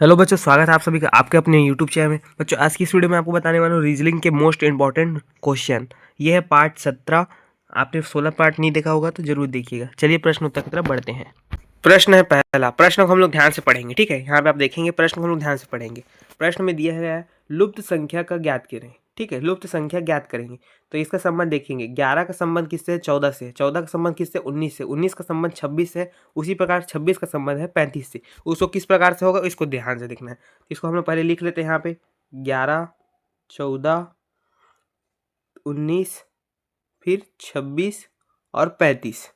Hello बच्चों, स्वागत है आप सभी का आपके अपने यूट्यूब चैनल में। बच्चों, आज की इस वीडियो में आपको बताने वाला हूँ रीजनिंग के मोस्ट इंपॉर्टेंट क्वेश्चन। ये है पार्ट 17। आपने 16 पार्ट नहीं देखा होगा तो जरूर देखिएगा। चलिए प्रश्न उत्तर की तरफ बढ़ते हैं। प्रश्न है पहला। प्रश्न को हम लोग ध्यान से पढ़ेंगे, ठीक है। यहाँ पे आप देखेंगे प्रश्न को हम लोग ध्यान से पढ़ेंगे। प्रश्न में दिया गया है लुप्त संख्या का ज्ञात करें, ठीक है। लुप्त संख्या ज्ञात करेंगे तो इसका संबंध देखेंगे। 11 का संबंध किससे है? 14 से। 14 का संबंध किससे? 19 से। 19 का संबंध 26 से। उसी प्रकार 26 का संबंध है 35 से। उसको किस प्रकार से होगा इसको ध्यान से देखना है। इसको हम लोग पहले लिख लेते हैं यहाँ पे 11, 14, 19, फिर 26 और 35,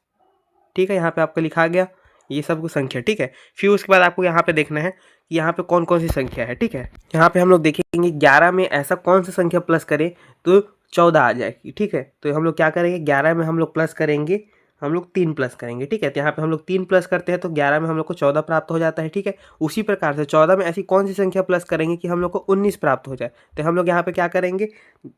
ठीक है। यहाँ पे आपका लिखा गया ये सब कुछ संख्या, ठीक है। फिर उसके बाद आपको यहाँ पे देखना है कि यहाँ पे कौन कौन सी संख्या है, ठीक है। यहाँ पे हम लोग देखेंगे 11 में ऐसा कौन सी संख्या प्लस करें तो 14 आ जाएगी, ठीक है। तो हम लोग क्या करेंगे, 11 में हम लोग प्लस करेंगे, हम लोग 3 प्लस करेंगे, ठीक है। तो यहाँ पे हम लोग 3 प्लस करते हैं तो 11 में हम लोग को 14 प्राप्त हो जाता है, ठीक है। उसी प्रकार से 14 में ऐसी कौन सी संख्या प्लस करेंगे कि हम लोग को 19 प्राप्त हो जाए। तो हम लोग यहाँ पे क्या करेंगे,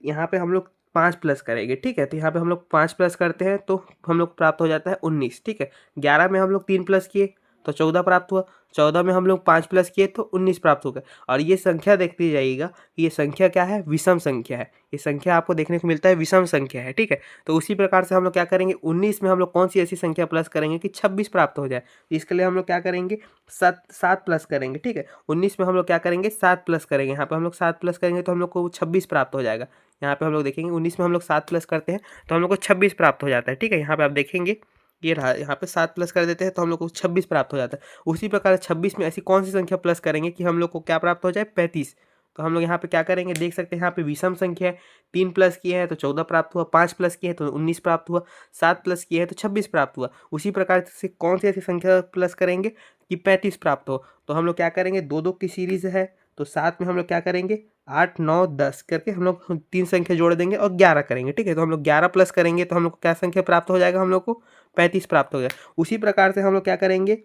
यहाँ पे हम लोग 5 प्लस करेंगे, ठीक है। तो यहाँ पे हम लोग 5 प्लस करते हैं तो हम लोग प्राप्त हो जाता है 19, ठीक है। 11 में हम लोग 3 प्लस किए तो 14 प्राप्त हुआ। 14 में हम लोग 5 प्लस किए तो 19 प्राप्त हो गया। और ये संख्या देखते जाइएगा कि ये संख्या क्या है, विषम संख्या है। ये संख्या आपको देखने को मिलता है विषम संख्या है, ठीक है। तो उसी प्रकार से हम लोग क्या करेंगे, 19 में हम लोग कौन सी ऐसी संख्या प्लस करेंगे कि 26 प्राप्त हो जाए। इसके लिए हम लोग क्या करेंगे, 7 प्लस करेंगे, ठीक है। 19 में हम लोग क्या करेंगे, 7 प्लस करेंगे। यहाँ पे हम लोग 7 प्लस करेंगे तो हम लोग को 26 प्राप्त हो जाएगा। यहाँ पे हम लोग देखेंगे 19 में हम लोग 7 प्लस करते हैं तो हम लोग को 26 प्राप्त हो जाता है, ठीक है। यहाँ पे आप देखेंगे ये रहा, यहाँ पे 7 प्लस कर देते हैं तो हम लोग को 26 प्राप्त हो जाता है। उसी प्रकार 26 में ऐसी कौन सी संख्या प्लस करेंगे कि हम लोग को क्या प्राप्त हो जाए, 35। तो हम लोग यहाँ पे क्या करेंगे, देख सकते हैं यहाँ पे विषम संख्या है। 3 प्लस किए हैं तो 14 प्राप्त हुआ, 5 प्लस किए हैं तो 19 प्राप्त हुआ, 7 प्लस किए हैं तो 26 प्राप्त हुआ। उसी प्रकार से कौन सी ऐसी संख्या प्लस करेंगे कि 35 प्राप्त हो। तो हम लोग क्या करेंगे, 2-2 की सीरीज है तो 7 में हम लोग क्या करेंगे, 8, 9, 10 करके हम लोग 3 संख्या जोड़ देंगे और 11 करेंगे, ठीक है। तो हम लोग 11 प्लस करेंगे तो हम लोग को क्या संख्या प्राप्त हो जाएगा, हम लोग को 35 प्राप्त हो गया। उसी प्रकार से हम लोग क्या करेंगे,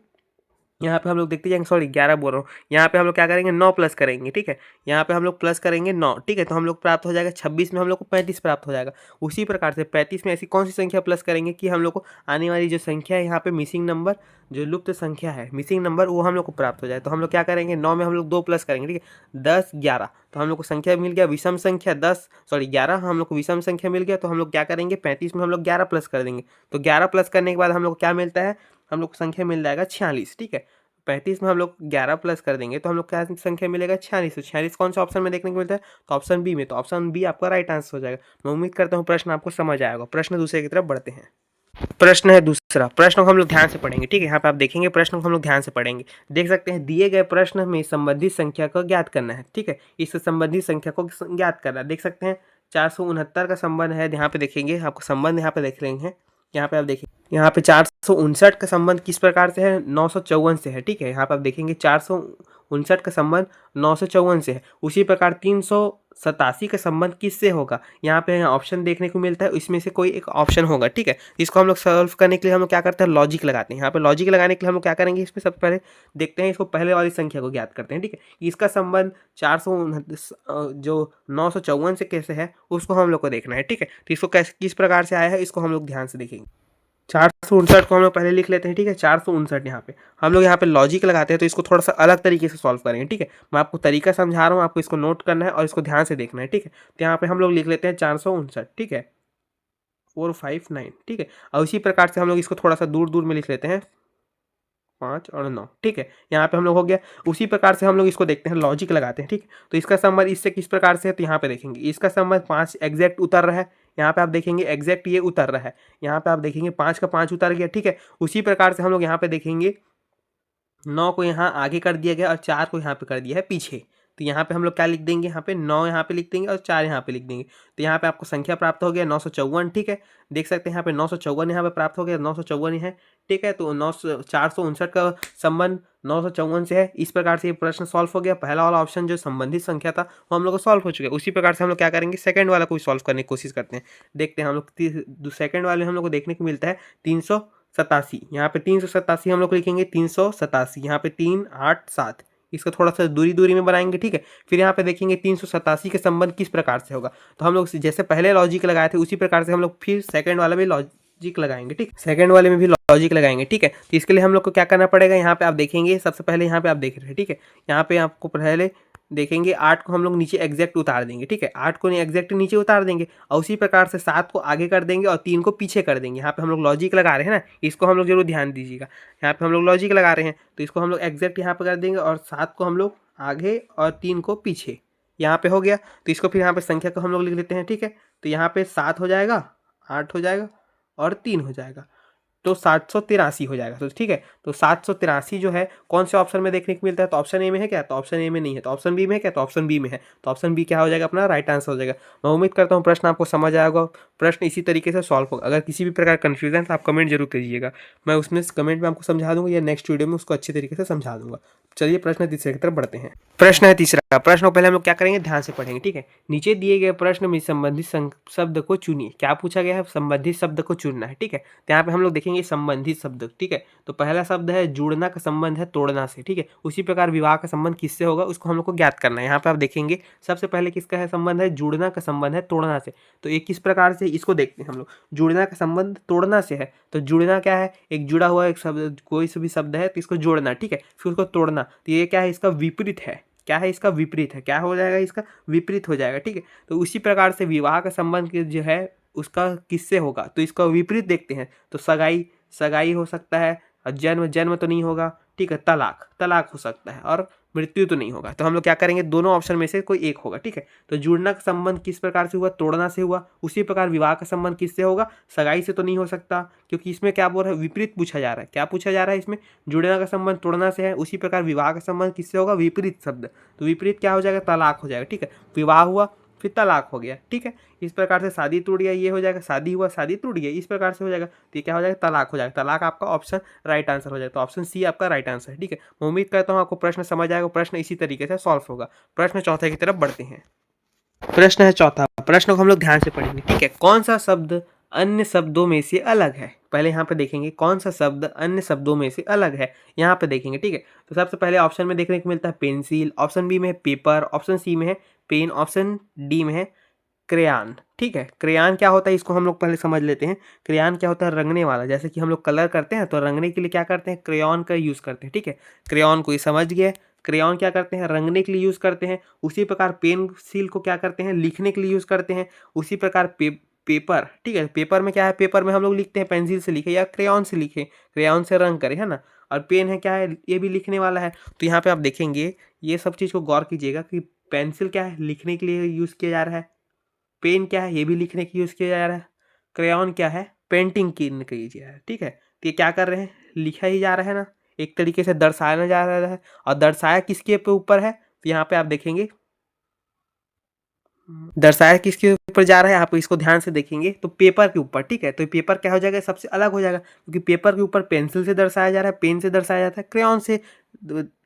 यहाँ पे हम लोग देखते जाएंगे, सॉरी 11 बोल रहा हूँ। यहाँ पे हम लोग क्या करेंगे, 9 प्लस करेंगे, ठीक है। यहाँ पे हम लोग प्लस करेंगे 9, ठीक है। तो हम लोग प्राप्त हो जाएगा 26 में हम लोग को 35 प्राप्त हो जाएगा। उसी प्रकार से 35 में ऐसी कौन सी संख्या प्लस करेंगे कि हम लोग को आने वाली जो संख्या है यहाँ पे मिसिंग नंबर, जो लुप्त संख्या है मिसिंग नंबर, वो हम लोग को प्राप्त हो जाए। तो हम लोग क्या करेंगे, 9 में हम लोग 2 प्लस करेंगे, ठीक है। 10, 11 तो हम लोग को संख्या मिल गया विषम संख्या 11 हम लोग को विषम संख्या मिल गया। तो हम लोग क्या करेंगे, 35 में हम लोग 11 प्लस कर देंगे। तो 11 प्लस करने के बाद हम लोग को क्या मिलता है, हम लोग को संख्या मिल जाएगा 46, ठीक है। 35 में हम लोग 11 प्लस कर देंगे तो हम लोग क्या संख्या मिलेगा, 46। तो 46 कौन सा ऑप्शन में देखने को मिलता है, तो ऑप्शन बी में। तो ऑप्शन बी आपका राइट आंसर हो जाएगा। मैं उम्मीद करता हूँ प्रश्न आपको समझ आएगा। प्रश्न दूसरे की तरफ बढ़ते हैं। प्रश्न है दूसरा। प्रश्न को हम लोग ध्यान से पढ़ेंगे, ठीक है। यहाँ पे आप देखेंगे प्रश्न को हम लोग ध्यान से पढ़ेंगे। देख सकते हैं दिए गए प्रश्न में संबंधित संख्या को ज्ञात करना है, ठीक है। इस संबंधित संख्या को ज्ञात करना है। देख सकते हैं 469 का संबंध है। यहाँ पे देखेंगे आपको संबंध यहाँ पे देख रहे हैं। यहाँ पे आप देखें, यहाँ पे 459 का संबंध किस प्रकार से है, 954 से है, ठीक है। यहाँ पे आप देखेंगे 459 का संबंध 954 से है। उसी प्रकार 387 का संबंध किससे होगा, यहाँ पे ऑप्शन देखने को मिलता है, इसमें से कोई एक ऑप्शन होगा, ठीक है। इसको हम लोग सॉल्व करने के लिए हम लोग क्या करते हैं, लॉजिक लगाते हैं। यहाँ पे लॉजिक लगाने के लिए हम लोग क्या करेंगे, इसमें सबसे पहले देखते हैं, इसको पहले वाली संख्या को ज्ञात करते हैं, ठीक है। इसका संबंध 459 जो 954 से कैसे है उसको हम लोग को देखना है, ठीक है। तो इसको किस प्रकार से आया है इसको हम लोग ध्यान से देखेंगे। 459 को हम लोग पहले लिख लेते हैं, ठीक है। 459 यहाँ पे हम लोग यहाँ पे लॉजिक लगाते हैं तो इसको थोड़ा सा अलग तरीके से सॉल्व करेंगे, ठीक है। मैं आपको तरीका समझा रहा हूँ, आपको इसको नोट करना है और इसको ध्यान से देखना है, ठीक है। तो यहाँ पे हम लोग लिख लेते हैं 459, ठीक है, 459, ठीक है। और इसी प्रकार से हम लोग इसको थोड़ा सा दूर दूर में लिख लेते हैं, 5 और 9, ठीक है। यहाँ पे हम लोग हो गया। उसी प्रकार से हम लोग इसको देखते हैं, लॉजिक लगाते हैं, ठीक है। तो इसका संबंध इससे किस प्रकार से है, तो यहाँ पे देखेंगे इसका संबंध 5 एग्जैक्ट उतर रहा है। यहाँ पे आप देखेंगे एग्जैक्ट ये उतर रहा है। यहाँ पे आप देखेंगे 5 का 5 उतर गया, ठीक है। उसी प्रकार से हम लोग यहाँ पे देखेंगे 9 को यहाँ आगे कर दिया गया और 4 को यहाँ पे कर दिया है पीछे। तो यहाँ पे हम लोग क्या लिख देंगे, यहाँ पे 9 यहाँ पे लिख देंगे और 4 यहाँ पे लिख देंगे। तो यहाँ पे आपको संख्या प्राप्त हो गया 954, ठीक है। देख सकते हैं यहाँ पे 954 यहाँ पे प्राप्त हो गया, 954 है, ठीक है। तो 459 का संबंध 954 से है। इस प्रकार से ये प्रश्न सॉल्व हो गया। पहला वाला ऑप्शन जो संबंधित संख्या था वो हम लोग को सॉल्व हो चुका है। उसी प्रकार से हम लोग क्या करेंगे, सेकंड वाला को भी सॉल्व करने की कोशिश करते हैं। देखते हैं हम लोग सेकंड वाले हम लोग को देखने को मिलता है 387। यहाँ पे 387 हम लोग लिखेंगे, 387 यहाँ पे 3, 8, 7, इसको थोड़ा सा दूरी दूरी में बनाएंगे, ठीक है। फिर यहाँ पे देखेंगे 387 के संबंध किस प्रकार से होगा। तो हम लोग जैसे पहले लॉजिक लगाए थे उसी प्रकार से हम लोग फिर सेकंड वाला भी लॉजिक लगाएंगे, ठीक। सेकंड वाले में भी लॉजिक लगाएंगे, ठीक है। तो इसके लिए हम लोग को क्या करना पड़ेगा, यहाँ पे आप देखेंगे सबसे पहले, यहाँ पे आप देख रहे हैं, ठीक है। यहाँ पे आपको पहले देखेंगे 8 को हम लोग नीचे एग्जैक्ट उतार देंगे, ठीक है। 8 को एग्जैक्ट नीचे उतार देंगे और उसी प्रकार से 7 को आगे कर देंगे और 3 को पीछे कर देंगे। यहाँ पे हम लोग लॉजिक लगा रहे हैं ना, इसको हम लोग जरूर ध्यान दीजिएगा। यहाँ पे हम लोग लॉजिक लगा रहे हैं तो इसको हम लोग एग्जैक्ट यहाँ पे कर देंगे और 7 को हम लोग आगे और 3 को पीछे। यहाँ पे हो गया तो इसको फिर यहाँ पे संख्या को हम लोग लिख लेते हैं, ठीक है। तो यहाँ पे 7 हो जाएगा, 8 हो जाएगा और 3 हो जाएगा, तो 783 हो जाएगा। तो ठीक है, तो 783 जो है कौन से ऑप्शन में देखने को मिलता है, तो ऑप्शन ए में है क्या, तो ऑप्शन ए में नहीं है। तो ऑप्शन बी में है क्या, तो ऑप्शन बी में है। तो ऑप्शन बी क्या हो जाएगा, अपना राइट आंसर हो जाएगा। मैं उम्मीद करता हूँ प्रश्न आपको समझ आएगा, प्रश्न इसी तरीके से सॉल्व होगा। अगर किसी भी प्रकार कन्फ्यूजन है आप कमेंट जरूर कीजिएगा, मैं उसमें कमेंट में आपको समझा दूंगा या नेक्स्ट वीडियो में उसको अच्छी तरीके से समझा दूंगा। चलिए प्रश्न तीसरे की तरफ बढ़ते हैं। प्रश्न है तीसरा। प्रश्न को पहले हम लोग क्या करेंगे, ध्यान से पढ़ेंगे, ठीक है। नीचे दिए गए प्रश्न में संबंधित शब्द को चुनिए। क्या पूछा गया है, संबंधित शब्द को चुनना है, ठीक है। तो यहाँ पे हम लोग देखेंगे संबंधित शब्द, ठीक है। तो पहला शब्द है जुड़ना का संबंध है तोड़ना से, ठीक है। उसी प्रकार विवाह का संबंध किससे होगा उसको हम लोग को ज्ञात करना है। यहाँ पे आप देखेंगे सबसे पहले किसका है संबंध है, जुड़ना का संबंध है तोड़ना से। तो ये किस प्रकार से, इसको देखते हैं हम लोग। जुड़ना का संबंध तोड़ना से है, तो जुड़ना क्या है, एक जुड़ा हुआ एक शब्द, कोई से भी शब्द है तो इसको जोड़ना, ठीक है, फिर उसको तोड़ना। तो ये क्या है, इसका विपरीत है। क्या है, इसका विपरीत है। क्या हो जाएगा, इसका विपरीत हो जाएगा, ठीक है। तो उसी प्रकार से विवाह का संबंध जो है उसका किससे होगा, तो इसका विपरीत देखते हैं। तो सगाई, सगाई हो सकता है, और जन्म, जन्म तो नहीं होगा, ठीक है। तलाक, तलाक हो सकता है, और मृत्यु तो नहीं होगा। तो हम लोग क्या करेंगे, दोनों ऑप्शन में से कोई एक होगा, ठीक है। तो जुड़ना का संबंध किस प्रकार से हुआ, तोड़ना से हुआ। उसी प्रकार विवाह का संबंध किससे होगा, सगाई से तो नहीं हो सकता, क्योंकि इसमें क्या बोल रहा है, विपरीत पूछा जा रहा है। क्या पूछा जा रहा है इसमें, जुड़ना का संबंध तोड़ना से है, उसी प्रकार विवाह का संबंध किससे होगा, विपरीत शब्द। तो विपरीत क्या हो जाएगा, तलाक हो जाएगा, ठीक है। विवाह हुआ फिर तलाक हो गया, ठीक है। इस प्रकार से शादी टूट गया, ये हो जाएगा, शादी हुआ शादी टूट गया, इस प्रकार से हो जाएगा। तो ये क्या हो जाएगा, तलाक हो जाएगा। तलाक आपका ऑप्शन राइट आंसर हो जाएगा। तो ऑप्शन सी आपका राइट आंसर है, ठीक है। मैं उम्मीद करता हूँ आपको प्रश्न समझ आएगा। प्रश्न इसी तरीके से सॉल्व होगा। प्रश्न चौथे की तरफ बढ़ते हैं। प्रश्न है चौथा। प्रश्न को हम लोग ध्यान से पढ़ेंगे, ठीक है। कौन सा शब्द अन्य शब्दों में से अलग है, पहले यहाँ पे देखेंगे कौन सा शब्द अन्य शब्दों में से अलग है, यहाँ पे देखेंगे, ठीक है। तो सबसे पहले ऑप्शन में देखने को मिलता है पेंसिल, ऑप्शन बी में है पेपर, ऑप्शन सी में है पेन, ऑप्शन डी में है क्रेयान, ठीक है। क्रेयान क्या होता है इसको हम लोग पहले समझ लेते हैं। क्रेयान क्या होता है, रंगने वाला। जैसे कि हम लोग कलर करते हैं तो रंगने के लिए क्या करते हैं, क्रेयॉन का यूज़ करते हैं, ठीक है। क्रेयॉन को ये समझ गए, क्रेयॉन क्या करते हैं, रंगने के लिए यूज़ करते हैं। उसी प्रकार पेंसिल को क्या करते हैं, लिखने के लिए यूज़ करते हैं। उसी प्रकार पेपर, ठीक है। पेपर में क्या है, पेपर में हम लोग लिखते हैं, पेंसिल से लिखे या क्रेयॉन से लिखे, क्रेयॉन से रंग करें, है ना। और पेन है क्या है, ये भी लिखने वाला है। तो यहाँ पे आप देखेंगे ये सब चीज़ को गौर कीजिएगा कि पेंसिल क्या है, लिखने के लिए यूज़ किया जा रहा है। पेन क्या है, ये भी लिखने के यूज़ किया जा रहा है। क्रेयॉन क्या है, पेंटिंग की जा रहा है, ठीक है। तो ये क्या कर रहे हैं, लिखा ही जा रहा है ना, एक तरीके से दर्शाया जा रहा है। और दर्शाया किसके ऊपर है, तो यहाँ पे आप देखेंगे दर्शाया किसके ऊपर जा रहा है, आप इसको ध्यान से देखेंगे तो पेपर के ऊपर, ठीक है। तो पेपर क्या हो जाएगा, सबसे अलग हो जाएगा, क्योंकि पेपर के ऊपर पेंसिल से दर्शाया जा रहा है, पेन से दर्शाया जाता है, क्रेयॉन से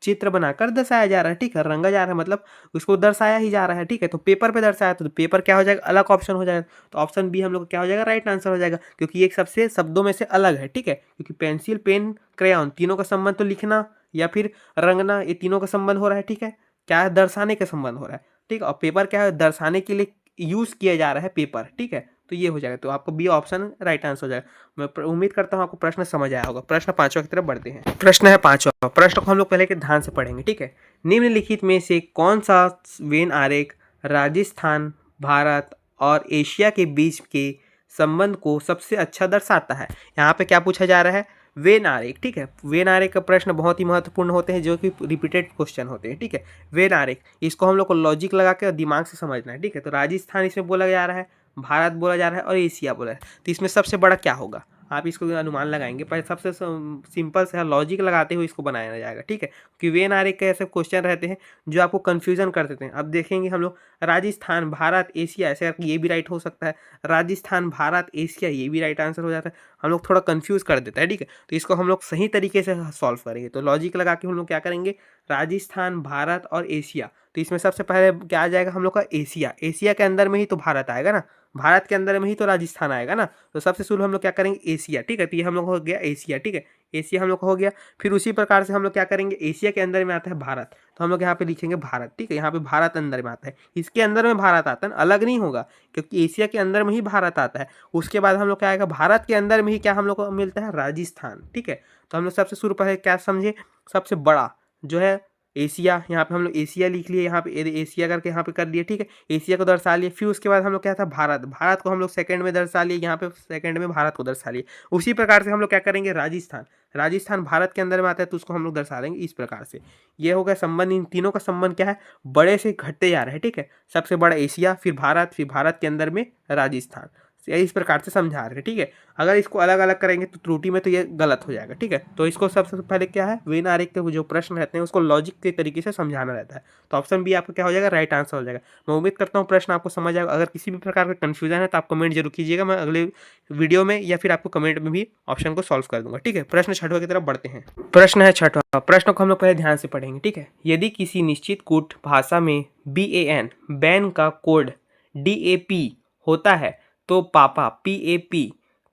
चित्र बनाकर दर्शाया जा रहा है, ठीक है। रंगा जा रहा है, मतलब उसको दर्शाया ही जा रहा है, ठीक है। तो पेपर पे दर्शाया तो पेपर क्या हो जाएगा, अलग ऑप्शन हो जाएगा। तो ऑप्शन बी हम लोग क्या हो जाएगा, राइट आंसर हो जाएगा, क्योंकि ये सबसे शब्दों में से अलग है, ठीक है। क्योंकि पेंसिल, पेन, क्रेयॉन तीनों का संबंध तो लिखना या फिर रंगना, ये तीनों का संबंध हो रहा है, ठीक है। क्या है, दर्शाने का संबंध हो रहा है, ठीक है। और पेपर क्या है, दर्शाने के लिए यूज़ किया जा रहा है पेपर, ठीक है। तो ये हो जाएगा, तो आपको बी ऑप्शन राइट आंसर हो जाएगा। मैं उम्मीद करता हूँ आपको प्रश्न समझ आया होगा। प्रश्न पांचवा की तरफ बढ़ते हैं। प्रश्न है पांचवा। प्रश्न को हम लोग पहले के ध्यान से पढ़ेंगे, ठीक है। निम्नलिखित में से कौन सा वेन आरेख राजस्थान, भारत और एशिया के बीच के संबंध को सबसे अच्छा दर्शाता है। यहाँ पे क्या पूछा जा रहा है, वेन आरेख, ठीक है। वेन आरेख का प्रश्न बहुत ही महत्वपूर्ण होते हैं, जो कि रिपीटेड क्वेश्चन होते हैं, ठीक है। वेन आरेख, इसको हम लोग को लॉजिक लगा के दिमाग से समझना है, ठीक है। तो राजस्थान इसमें बोला जा रहा है, भारत बोला जा रहा है और एशिया बोला है। तो इसमें सबसे बड़ा क्या होगा, आप इसको अनुमान लगाएंगे। पर सबसे सिंपल से लॉजिक लगाते हुए इसको बनाया जाएगा, ठीक है। क्योंकि वेन आरेख के ऐसे क्वेश्चन रहते हैं जो आपको कन्फ्यूजन कर देते हैं। अब देखेंगे हम लोग राजस्थान, भारत, एशिया, ऐसे करके ये भी राइट हो सकता है। राजस्थान, भारत, एशिया, ये भी राइट आंसर हो जाता है। हम लोग थोड़ा कंफ्यूज कर देता है, ठीक है। तो इसको हम लोग सही तरीके से सॉल्व करेंगे। तो लॉजिक लगा के हम लोग क्या करेंगे, राजस्थान, भारत और एशिया। तो इसमें सबसे पहले क्या आ जाएगा हम लोग का एशिया। एशिया के अंदर में ही तो भारत आएगा ना, भारत के अंदर में ही तो राजस्थान आएगा ना। तो सबसे शुरू हम लोग क्या करेंगे एशिया, ठीक है। तो ये हम लोग हो गया एशिया, ठीक है, एशिया हम लोग हो गया। फिर उसी प्रकार से हम लोग क्या करेंगे, एशिया के अंदर में आता है भारत, तो हम लोग यहाँ पे लिखेंगे भारत, ठीक है। यहाँ पे भारत अंदर में आता है, इसके अंदर में भारत आता है, अलग नहीं होगा, क्योंकि एशिया के अंदर में ही भारत आता है। उसके बाद हम लोग क्या आएगा, भारत के अंदर में ही क्या हम लोग को मिलता है, राजस्थान, ठीक है। तो हम लोग सबसे शुरू पहले क्या समझे, सबसे बड़ा जो है एशिया, यहाँ पे हम लोग एशिया लिख लिए, यहाँ पे एशिया करके यहाँ पे कर दिए, ठीक है, एशिया को दर्शा लिए। फिर उसके बाद हम लोग क्या था, भारत, भारत को हम लोग सेकंड में दर्शा लिए, यहाँ पे सेकंड में भारत को दर्शा लिए। उसी प्रकार से हम लोग क्या करेंगे, राजस्थान, राजस्थान भारत के अंदर में आता है, तो उसको हम लोग दर्शा देंगे इस प्रकार से। ये हो गया संबंध, इन तीनों का संबंध क्या है, बड़े से घटते जा रहे हैं, ठीक है। सबसे बड़ा एशिया, फिर भारत के अंदर में राजस्थान, इस प्रकार से समझा रहे हैं, ठीक है। अगर इसको अलग अलग करेंगे तो त्रुटि में तो ये गलत हो जाएगा, ठीक है। तो इसको सबसे पहले क्या है, वेन आरेख के जो प्रश्न रहते हैं उसको लॉजिक के तरीके से समझाना रहता है। तो ऑप्शन बी आपका क्या हो जाएगा, राइट आंसर हो जाएगा। मैं उम्मीद करता हूँ प्रश्न आपको समझ आएगा। अगर किसी भी प्रकार का कन्फ्यूजन है तो आप कमेंट जरूर कीजिएगा, मैं अगले वीडियो में या फिर आपको कमेंट में भी ऑप्शन को सॉल्व कर दूंगा, ठीक है। प्रश्न छठवां की तरफ बढ़ते हैं। प्रश्न है छठवां, प्रश्न को हम लोग पहले ध्यान से पढ़ेंगे, ठीक है। यदि किसी निश्चित कूट भाषा में BAN बैन का कोड DAP होता है तो पापा PAP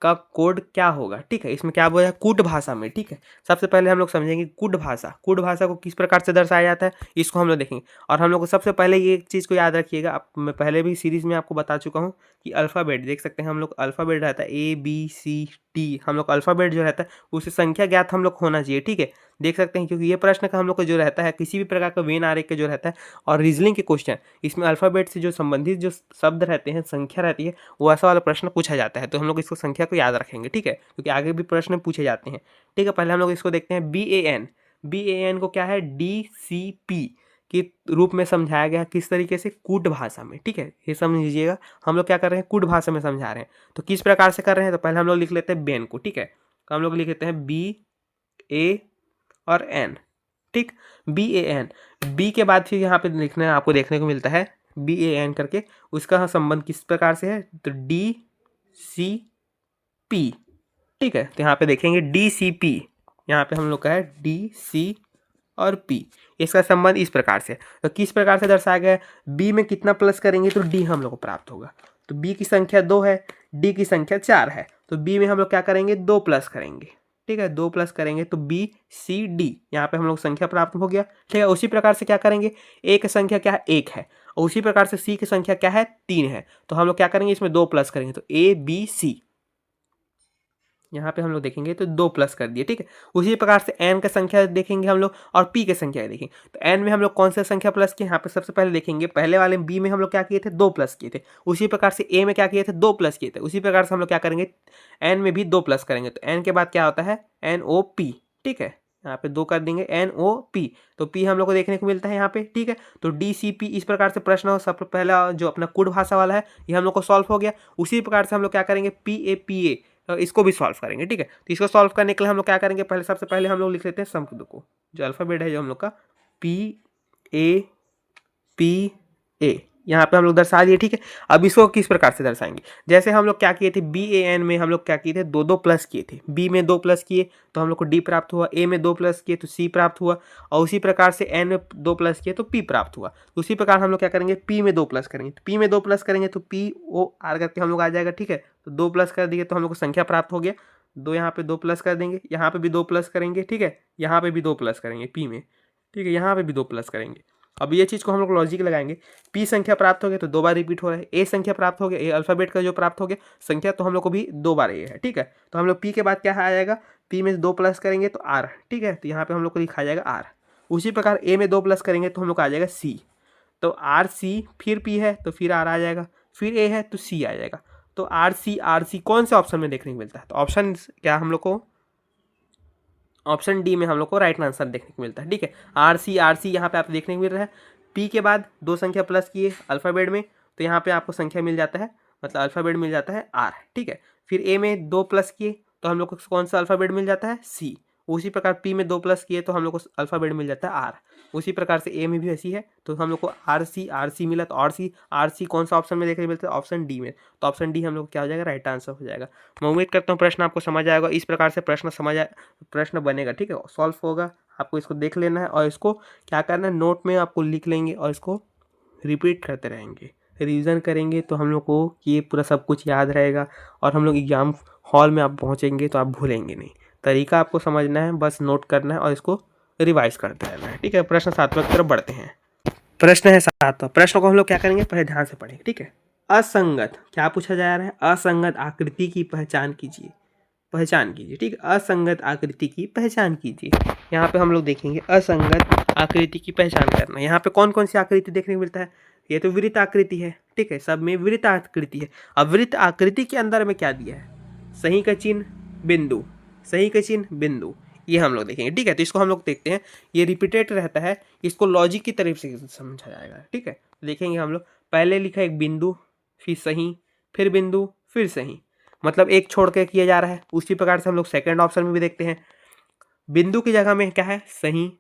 का कोड क्या होगा, ठीक है। इसमें क्या बोला है, कूट भाषा में, ठीक है। सबसे पहले हम लोग समझेंगे कूट भाषा, कूट भाषा को किस प्रकार से दर्शाया जाता है, इसको हम लोग देखेंगे। और हम लोग को सबसे पहले ये एक चीज़ को याद रखिएगा, मैं पहले भी सीरीज में आपको बता चुका हूँ कि अल्फ़ाबेट देख सकते हैं हम लोग, अल्फ़ाबेट रहता है ABCD, हम लोग अल्फ़ाबेट जो रहता है उससे संख्या ज्ञात हम लोग होना चाहिए, ठीक है। देख सकते हैं, क्योंकि ये प्रश्न का हम लोग को जो रहता है किसी भी प्रकार का वेन आरेख का जो रहता है और रीजनिंग के क्वेश्चन, इसमें अल्फ़ाबेट से जो संबंधित जो शब्द रहते हैं, संख्या रहती है, वो ऐसा वाला प्रश्न पूछा जाता है। तो हम लोग इसको संख्या को याद रखेंगे, ठीक है, क्योंकि आगे भी प्रश्न पूछे जाते हैं, ठीक है। पहले हम लोग इसको देखते हैं, BAN को क्या है, DCP के रूप में समझाया गया, किस तरीके से, कूट भाषा में, ठीक है। ये समझ लीजिएगा, हम लोग क्या कर रहे हैं, कूट भाषा में समझा रहे हैं। तो किस प्रकार से कर रहे हैं, तो पहले हम लोग लिख लेते हैं बैन को, ठीक है। तो हम लोग लिख लेते हैं BA और N, ठीक, BAN, B के बाद फिर यहाँ पे लिखना है, आपको देखने को मिलता है BAN करके, उसका संबंध किस प्रकार से है, तो DCP, ठीक है। तो यहाँ पे देखेंगे DCP, यहाँ पे हम लोग का है DC और P, इसका संबंध इस प्रकार से। तो किस प्रकार से दर्शाया गया है, B में कितना प्लस करेंगे तो D हम लोग को प्राप्त होगा। तो B की संख्या 2 है, D की संख्या 4 है, तो B में हम लोग क्या करेंगे, 2 प्लस करेंगे, ठीक है, 2 प्लस करेंगे तो BCD, यहाँ पे हम लोग संख्या प्राप्त हो गया, ठीक है। उसी प्रकार से क्या करेंगे, A की संख्या क्या है, 1 है, और उसी प्रकार से C की संख्या क्या है, 3 है, तो हम लोग क्या करेंगे, इसमें 2 प्लस करेंगे तो ABC, यहाँ पे हम लोग देखेंगे तो 2 प्लस कर दिए, ठीक है। उसी प्रकार से N का संख्या देखेंगे हम लोग और P की संख्या देखेंगे, तो N में हम लोग कौन सा संख्या प्लस किए, यहाँ पे सबसे पहले देखेंगे, पहले वाले B में हम लोग क्या किए थे, 2 प्लस किए थे। उसी प्रकार से A में क्या किए थे, 2 प्लस किए थे। उसी प्रकार से हम लोग क्या करेंगे, N में भी 2 प्लस करेंगे, तो N के बाद क्या होता है, NOP, ठीक है, यहाँ पे 2 कर देंगे, NOP, तो P हम लोग को देखने को मिलता है यहाँ पे, ठीक है। तो DCP, इस प्रकार से प्रश्न हो, सबसे पहला जो अपना कूट भाषा वाला है ये हम लोग को सॉल्व हो गया। उसी प्रकार से हम लोग क्या करेंगे, PAPA, तो इसको भी सॉल्व करेंगे, ठीक है। तो इसको सॉल्व करने के लिए हम लोग क्या करेंगे, पहले सबसे पहले हम लोग लिख लेते हैं शब्द को, जो अल्फ़ाबेट है जो हम लोग का PAPA, यहाँ पे हम लोग दर्शा दिए, ठीक है। अब इसको किस प्रकार से दर्शाएंगे, जैसे हम लोग क्या किए थे, BAN में हम लोग क्या किए थे, 2 प्लस किए थे, B में 2 प्लस किए तो हम लोग को D प्राप्त हुआ, A में 2 प्लस किए तो C प्राप्त हुआ, और उसी प्रकार से N में 2 प्लस किए तो P प्राप्त हुआ। तो उसी प्रकार हम लोग क्या करेंगे, P में 2 प्लस करेंगे, तो P में 2 प्लस करेंगे तो POR करके हम लोग आ जाएगा, ठीक है। तो 2 प्लस कर दिए तो हम लोग को संख्या प्राप्त हो गया, 2 यहाँ पे 2 प्लस कर देंगे, यहाँ पे भी 2 प्लस करेंगे, ठीक है, यहाँ पे भी 2 प्लस करेंगे P में, ठीक है, यहाँ पे भी 2 प्लस करेंगे। अब ये चीज़ को हम लोग लॉजिक लगाएंगे, P संख्या प्राप्त हो गया तो 2 बार रिपीट हो रहा है, A संख्या प्राप्त हो गया, A अल्फ़ाबेट का जो प्राप्त हो गया संख्या, तो हम लोग को भी 2 बार ये है, ठीक है। तो हम लोग P के बाद क्या आ जाएगा, P में 2 प्लस करेंगे तो R, ठीक है, तो यहाँ पे हम लोग को लिखा जाएगा R। उसी प्रकार A में 2 प्लस करेंगे तो हम लोग को आ जाएगा C, तो RC, फिर P है तो फिर R आ जाएगा, फिर A है तो C आ जाएगा। तो RC कौन से ऑप्शन में देखने को मिलता है, तो ऑप्शन क्या हम लोग को, ऑप्शन डी में हम लोग को राइट आंसर देखने को मिलता है, ठीक है। RC यहाँ पे आप देखने को मिल रहा है, P के बाद 2 संख्या प्लस किए अल्फ़ाबेट में, तो यहाँ पे आपको संख्या मिल जाता है, मतलब अल्फ़ाबेट मिल जाता है R, ठीक है। फिर A में 2 प्लस किए तो हम लोग को कौन सा अल्फ़ाबेट मिल जाता है, C। उसी प्रकार पी में 2 प्लस किए तो हम लोग को अल्फ़ाबेट मिल जाता है आर। उसी प्रकार से ए में भी ऐसी है, तो हम लोग को आर सी मिला, तो आर सी कौन सा ऑप्शन में देखने मिलता है? ऑप्शन डी में। तो ऑप्शन डी हम लोग क्या हो जाएगा? राइट आंसर हो जाएगा। मैं उम्मीद करता हूँ प्रश्न आपको समझ आएगा। इस प्रकार से प्रश्न बनेगा, ठीक है, सॉल्व होगा। आपको इसको देख लेना है और इसको क्या करना है, नोट में आपको लिख लेंगे और इसको रिपीट करते रहेंगे, रिवीजन करेंगे, तो हम लोग को ये पूरा सब कुछ याद रहेगा और हम लोग एग्जाम हॉल में आप पहुँचेंगे तो आप भूलेंगे नहीं। तरीका आपको समझना है, बस नोट करना है और इसको रिवाइज करते रहना है, ठीक है। प्रश्न 7वां की तरफ बढ़ते हैं। प्रश्न है 7वां। प्रश्न को हम लोग क्या करेंगे, पहले ध्यान से पढ़ेंगे, ठीक है। असंगत, क्या पूछा जा रहा है? असंगत आकृति की पहचान कीजिए, ठीक है। असंगत आकृति की पहचान कीजिए। यहाँ पे हम लोग देखेंगे असंगत आकृति की पहचान करना। यहाँ पे कौन कौन सी आकृति देखने को मिलता है? ये तो वृत्त आकृति है, ठीक है, सब में वृत्त आकृति है। अब वृत्त आकृति के अंदर में क्या दिया है? सही का चिन्ह, बिंदु, सही का चिन्ह, बिंदु, ये हम लोग देखेंगे, ठीक है। तो इसको हम लोग देखते हैं, ये रिपीटेड रहता है, इसको लॉजिक की तरफ से समझा जाएगा, ठीक है। देखेंगे हम लोग, पहले लिखा एक बिंदु, फिर सही, फिर बिंदु, फिर सही, मतलब एक छोड़ के किया जा रहा है। उसी प्रकार से हम लोग सेकंड ऑप्शन में भी देखते हैं, बिंदु की जगह में क्या है? सही,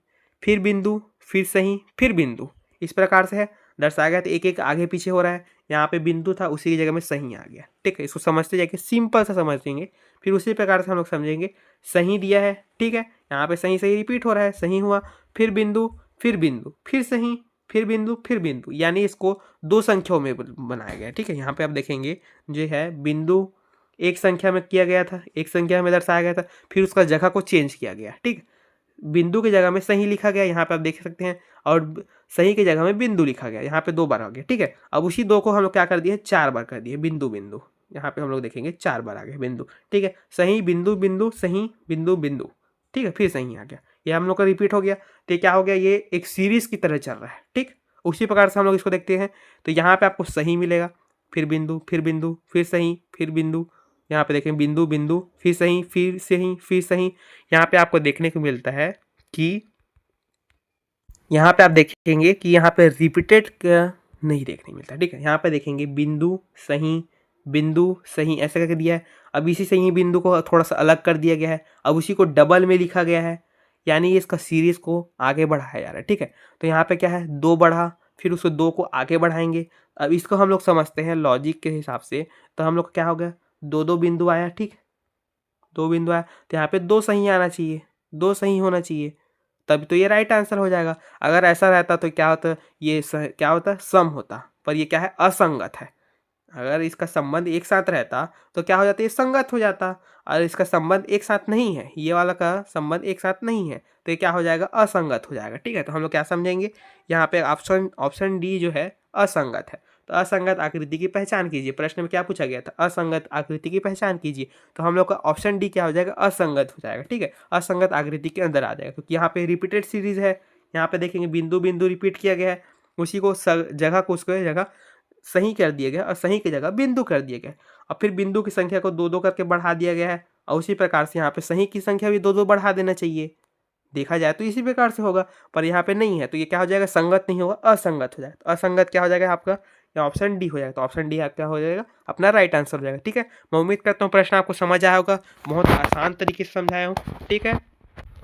फिर बिंदु, फिर सही, फिर बिंदु, इस प्रकार से है दर्शाया गया। तो एक एक आगे पीछे हो रहा है, यहाँ पे बिंदु था, उसी की जगह में सही आ गया, ठीक है। इसको समझते जाएंगे, सिंपल सा समझेंगे, फिर उसी प्रकार से हम लोग समझेंगे। सही दिया है, ठीक है, यहाँ पे सही सही रिपीट हो रहा है, सही हुआ, फिर बिंदु, फिर बिंदु, फिर सही, फिर बिंदु, फिर बिंदु, यानी इसको 2 संख्याओं में बनाया गया, ठीक है। यहाँ पे आप देखेंगे जो है बिंदु एक संख्या में किया गया था, एक संख्या में दर्शाया गया था, फिर उसका जगह को चेंज किया गया, ठीक। बिंदु की जगह में सही लिखा गया, यहाँ पे आप देख सकते हैं, और सही की जगह में बिंदु लिखा गया, यहाँ पे 2 बार आ गया, ठीक है। अब उसी 2 को हम लोग क्या कर दिए? 4 बार कर दिए, बिंदु बिंदु, यहाँ पे हम लोग देखेंगे 4 बार आ गए बिंदु, ठीक है। सही, बिंदु, बिंदु, सही, बिंदु, बिंदु, ठीक है, फिर सही आ गया, ये हम लोग का रिपीट हो गया। तो क्या हो गया? ये एक सीरीज की तरह चल रहा है, ठीक। उसी प्रकार से हम लोग इसको देखते हैं, तो यहाँ पे आपको सही मिलेगा, फिर बिंदु, फिर बिंदु, फिर सही, फिर बिंदु, यहाँ पे देखें बिंदु बिंदु, फिर सही, फिर सही, फिर सही। यहाँ पे आपको देखने को मिलता है कि यहाँ पे आप देखेंगे कि यहाँ पे रिपीटेड नहीं देखने मिलता, ठीक है। यहाँ पे देखेंगे बिंदु सही ऐसे करके दिया है। अब इसी सही बिंदु को थोड़ा सा अलग कर दिया गया है, अब उसी को डबल में लिखा गया है, यानी इसका सीरीज को आगे बढ़ाया जा रहा है, ठीक है। तो यहाँ पे क्या है? 2 बढ़ा, फिर उसको 2 को आगे बढ़ाएंगे। अब इसको हम लोग समझते हैं लॉजिक के हिसाब से, तो हम लोग क्या हो गया? 2 बिंदु आया, ठीक, 2 बिंदु आया, तो यहाँ पे 2 सही आना चाहिए, 2 सही होना चाहिए, तब तो ये राइट आंसर हो जाएगा। अगर ऐसा रहता तो क्या होता? ये क्या होता? सम होता, पर ये क्या है? असंगत है। अगर इसका संबंध एक साथ रहता तो क्या हो जाता? ये संगत हो जाता, और इसका संबंध एक साथ नहीं है, ये वाला का संबंध एक साथ नहीं है, तो ये क्या हो जाएगा? असंगत हो जाएगा, ठीक है। तो हम लोग क्या समझेंगे? यहाँ पे ऑप्शन डी जो है असंगत है। तो असंगत आकृति की पहचान कीजिए। प्रश्न में क्या पूछा गया था? असंगत आकृति की पहचान कीजिए। तो हम लोग का ऑप्शन डी क्या हो जाएगा? असंगत हो जाएगा, ठीक है। असंगत आकृति के अंदर आ जाएगा, क्योंकि यहाँ पे रिपीटेड सीरीज है। यहाँ पे देखेंगे बिंदु बिंदु रिपीट किया गया है, उसी को जगह को उसको जगह सही कर दिया गया और सही की जगह बिंदु कर दिया गया, और फिर बिंदु की संख्या को 2-2 करके बढ़ा दिया गया है, और उसी प्रकार से यहाँ पे सही की संख्या भी 2-2 बढ़ा देना चाहिए। देखा जाए तो इसी प्रकार से होगा, पर यहाँ पे नहीं है, तो ये क्या हो जाएगा? संगत नहीं होगा, असंगत हो जाएगा। तो असंगत क्या हो जाएगा आपका? या ऑप्शन डी हो जाएगा। तो ऑप्शन डी क्या हो जाएगा? अपना राइट आंसर हो जाएगा, ठीक है। मैं उम्मीद करता हूँ प्रश्न आपको समझ आया होगा, बहुत आसान तरीके से समझाया हूँ, ठीक है।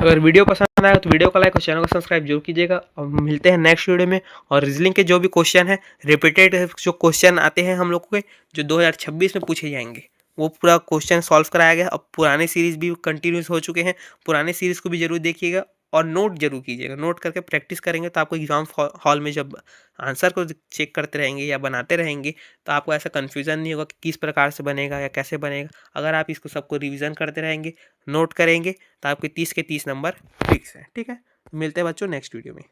अगर वीडियो पसंद आया तो वीडियो को लाइक और चैनल को सब्सक्राइब जरूर कीजिएगा, और मिलते हैं नेक्स्ट वीडियो में। और रीजनिंग के जो भी क्वेश्चन है, रिपीटेड जो क्वेश्चन आते हैं हम लोग के, जो 2026 में पूछे जाएंगे, वो पूरा क्वेश्चन सॉल्व कराया गया। अब पुराने सीरीज भी कंटिन्यूस हो चुके हैं, पुराने सीरीज को भी जरूर देखिएगा और नोट जरूर कीजिएगा। नोट करके प्रैक्टिस करेंगे तो आपको एग्जाम हॉल में जब आंसर को चेक करते रहेंगे या बनाते रहेंगे, तो आपको ऐसा कन्फ्यूज़न नहीं होगा कि किस प्रकार से बनेगा या कैसे बनेगा। अगर आप इसको सबको रिवीजन करते रहेंगे, नोट करेंगे, तो आपके 30 के 30 नंबर फिक्स है, ठीक है। मिलते हैं बच्चों नेक्स्ट वीडियो में।